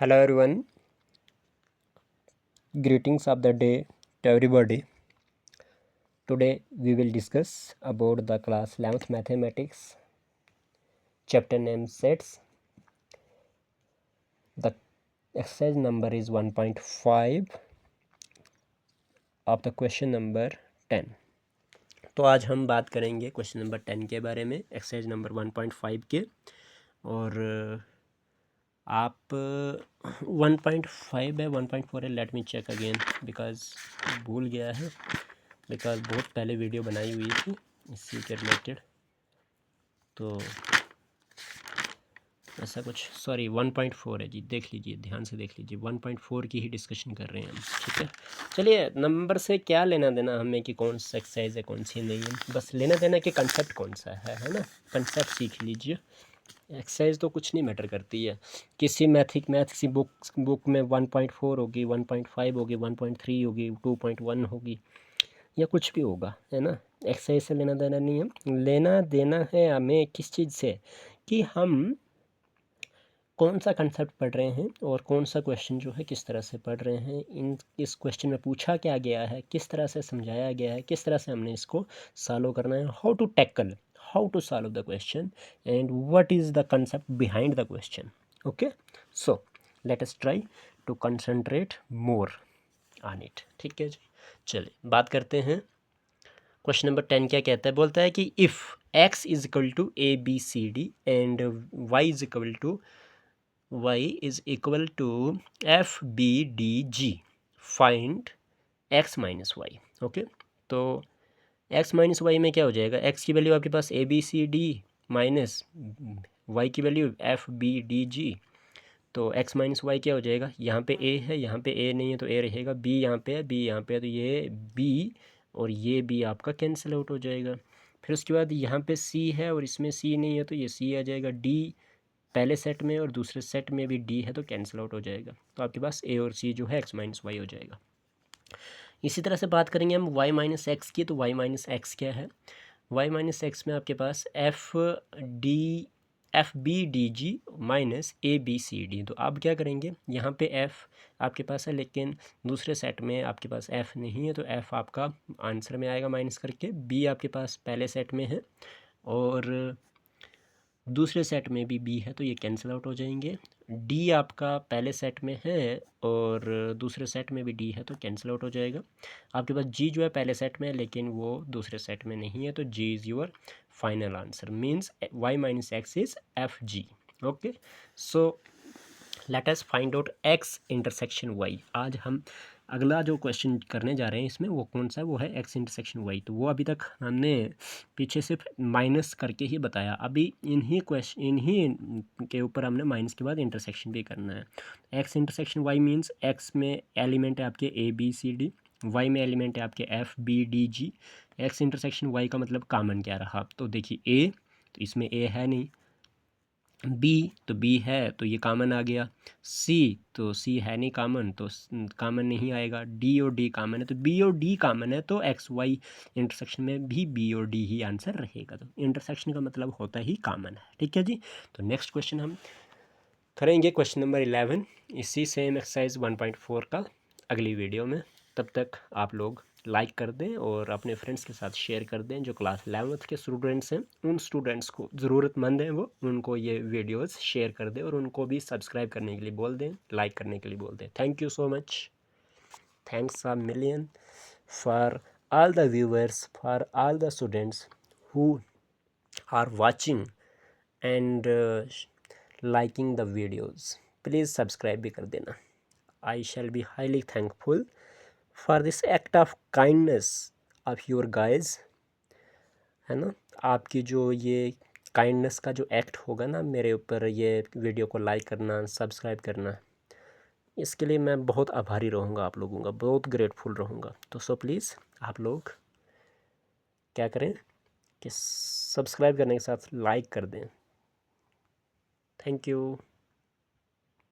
Hello everyone, greetings of the day to everybody. Today we will discuss about the class 11th mathematics chapter name sets. The exercise number is 1.5 of the question number 10. तो आज हम बात करेंगे question number 10 के बारे में, exercise number 1.5 के। और आप 1.5 है 1.4 है, let me check again because भूल गया है, बिकॉज बहुत पहले वीडियो बनाई हुई थी इसी के रिलेटेड, तो ऐसा कुछ, सॉरी 1.4 है जी, देख लीजिए, ध्यान से देख लीजिए, 1.4 की ही डिस्कशन कर रहे हैं हम, ठीक है। चलिए, नंबर से क्या लेना देना हमें कि कौन सा एक्सरसाइज है कौन सी नहीं है, बस लेना देना कि कंसेप्ट कौन सा है ना, कंसेप्ट सीख लीजिए। एक्सरसाइज तो कुछ नहीं मैटर करती है, किसी मैथ्स की बुक में 1.4 होगी, 1.5 होगी, 1.3 होगी, 2.1 होगी, या कुछ भी होगा, है ना। एक्सरसाइज से लेना देना नहीं है, लेना देना है हमें किस चीज़ से, कि हम कौन सा कंसेप्ट पढ़ रहे हैं और कौन सा क्वेश्चन जो है किस तरह से पढ़ रहे हैं, इस क्वेश्चन में पूछा क्या गया है, किस तरह से समझाया गया है, किस तरह से हमने इसको सॉल्व करना है, how to solve the question and what is the concept behind the question. Okay, so let us try to concentrate more on it, ठीक है जी। चलिए बात करते हैं। क्वेश्चन नंबर 10 क्या कहता है, बोलता है कि if x is equal to A B C D and y is equal to F B D G, find x minus Y. Okay, तो x माइनस वाई में क्या हो जाएगा, x की वैल्यू आपके पास A B C D minus y की value F B D G, तो x माइनस वाई क्या हो जाएगा, यहाँ पे a है, यहाँ पे a नहीं है तो a रहेगा, b यहाँ पे है, b यहाँ पे है, तो ये b और ये b आपका कैंसिल आउट हो जाएगा। फिर उसके बाद यहाँ पे c है और इसमें c नहीं है तो ये c आ जाएगा, d पहले सेट में और दूसरे सेट में भी d है तो कैंसिल आउट हो जाएगा, तो आपके पास a और c जो है x माइनस वाई हो जाएगा। इसी तरह से बात करेंगे हम y माइनस एक्स की, तो y माइनस एक्स क्या है, y माइनस एक्स में आपके पास F B D G minus A B C D, तो आप क्या करेंगे, यहाँ पे f आपके पास है लेकिन दूसरे सेट में आपके पास f नहीं है, तो f आपका आंसर में आएगा माइनस करके, b आपके पास पहले सेट में है और दूसरे सेट में भी b है तो ये कैंसिल आउट हो जाएंगे, d आपका पहले सेट में है और दूसरे सेट में भी d है तो कैंसिल आउट हो जाएगा। आपके पास g जो है पहले सेट में है लेकिन वो दूसरे सेट में नहीं है, तो g is your final answer, means y minus x is F G. Okay, so let us find out x intersection y। आज हम अगला जो क्वेश्चन करने जा रहे हैं इसमें वो कौन सा है, वो है x इंटरसेक्शन y। तो वो अभी तक हमने पीछे सिर्फ माइनस करके ही बताया, अभी इन्हीं के ऊपर हमने माइनस के बाद इंटरसेक्शन भी करना है। x intersection y means x में एलिमेंट है आपके a b c d, y में एलिमेंट है आपके f b d g। x intersection y का मतलब कॉमन क्या रहा, तो देखिए a, तो इसमें a है नहीं, b तो b है तो ये कॉमन आ गया, c तो c है नहीं कॉमन तो कॉमन नहीं आएगा, d और d कॉमन है तो b और d कॉमन है, तो x y इंटरसेक्शन में भी b और d ही आंसर रहेगा, तो इंटरसेक्शन का मतलब होता ही कॉमन है, ठीक है जी। तो नेक्स्ट क्वेश्चन हम करेंगे क्वेश्चन नंबर 11 इसी सेम एक्सरसाइज 1.4 का अगली वीडियो में। तब तक आप लोग लाइक कर दें और अपने फ्रेंड्स के साथ शेयर कर दें, जो क्लास 11th के स्टूडेंट्स हैं उन स्टूडेंट्स को ज़रूरतमंद हैं वो, उनको ये वीडियोस शेयर कर दें और उनको भी सब्सक्राइब करने के लिए बोल दें, लाइक करने के लिए बोल दें। Thank you so much, thanks a million for all the viewers, for all the students who are watching and liking the videos. Please subscribe भी कर देना। I shall be highly thankful for this act of kindness of your guys, है ना। आपकी जो ये kindness का जो एक्ट होगा ना मेरे ऊपर, ये वीडियो को लाइक करना, सब्सक्राइब करना, इसके लिए मैं बहुत आभारी रहूँगा, आप लोगों का बहुत ग्रेटफुल रहूँगा। तो सो प्लीज़ आप लोग क्या करें कि सब्सक्राइब करने के साथ लाइक कर दें। Thank you.